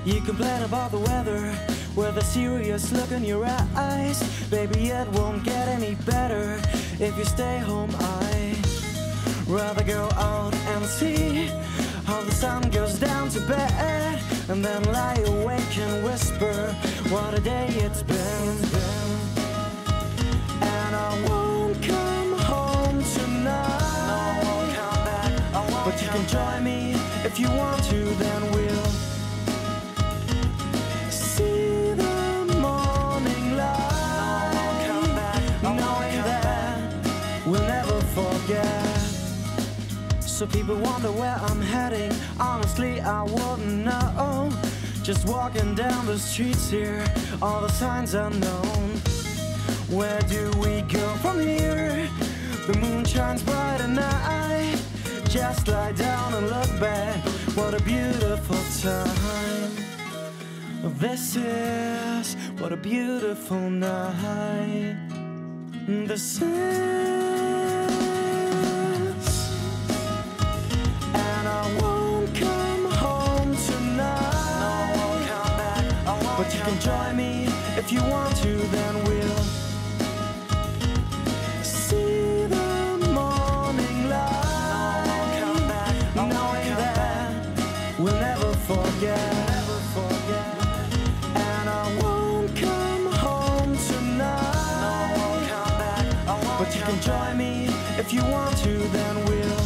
You complain about the weather with a serious look in your eyes. Baby, it won't get any better if you stay home. I'd rather go out and see how the sun goes down to bed, and then lie awake and whisper what a day it's been. And I won't come home tonight. No, I won't come back. But you can join me if you want to, then we'll see the morning light. No, I won't come back. Knowing that we'll never forget. So people wonder where I'm heading. Honestly, I wouldn't know. Just walking down the streets here, all the signs are known. Where do we go from here? The moon shines bright at night. Just lie down and look back. What a beautiful time this is. What a beautiful night this is. And I won't come home tonight. No, I won't come back. But you can join me if you want to, then we'll see the morning light. No, I won't come back. Knowing that we'll never forget. And I won't come home tonight. No, I won't come back. But you can join me if you want to, then we'll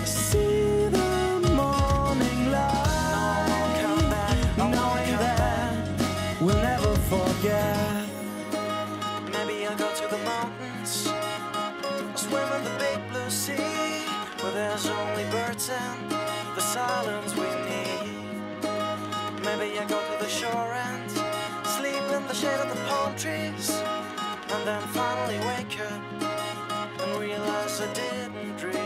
see the morning light. No, I won't come back. Knowing that we'll never forget. Maybe I'll go to the mountains, swim in the big blue sea, where there's only birds and the silence we need. Maybe I'll go to the shore and sleep in the shade of the palm trees, and then finally wake up and realize I didn't dream.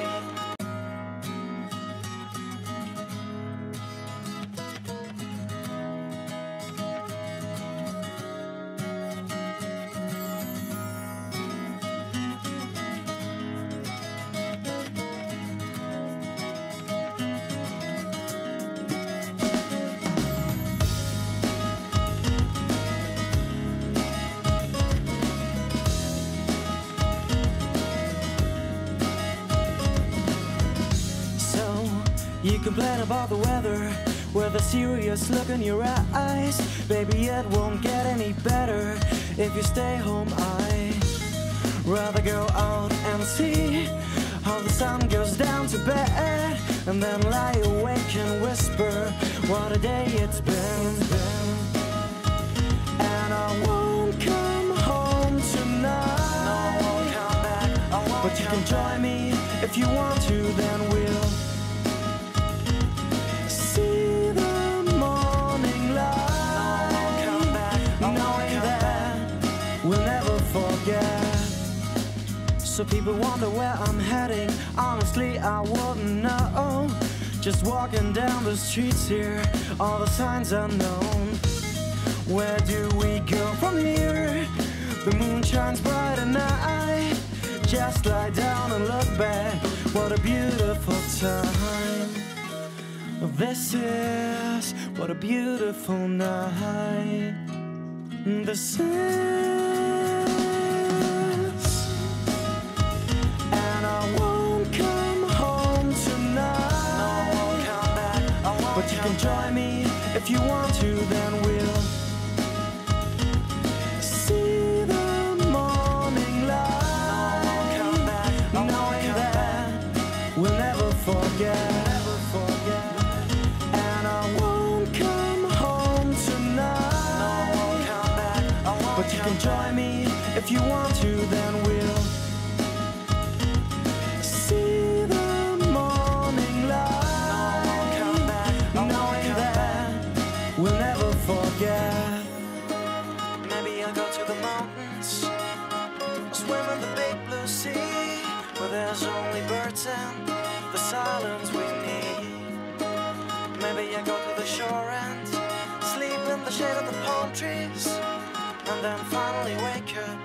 You complain about the weather with a serious look in your eyes. Baby, it won't get any better if you stay home. I'd rather go out and see how the sun goes down to bed, and then lie awake and whisper what a day it's been. And I won't come home tonight. No, I won't come back. But you can join me if you want to, then we'll see the morning light. No, I won't come back. Knowing that we'll never forget. So people wonder where I'm heading. Honestly, I wouldn't know. Just walking down the streets here, all the signs are known. Where do we go from here? The moon shines bright at night. Just lie down and look back. What a beautiful time this is. What a beautiful night this is. And I won't come home tonight. No, I won't come back. But you can join me if you want to, then we'll see the morning light. No, I won't come back. Knowing that we'll never forget. And I won't come home tonight. No, I won't come back. But you can join me if you want to, then we'll see the morning light. No, I won't come back. Knowing that we'll never forget. Maybe I'll go to the mountains, swim in the big blue sea, where there's only birds and the silence we need. Maybe I go to the shore and sleep in the shade of the palm trees, and then finally wake up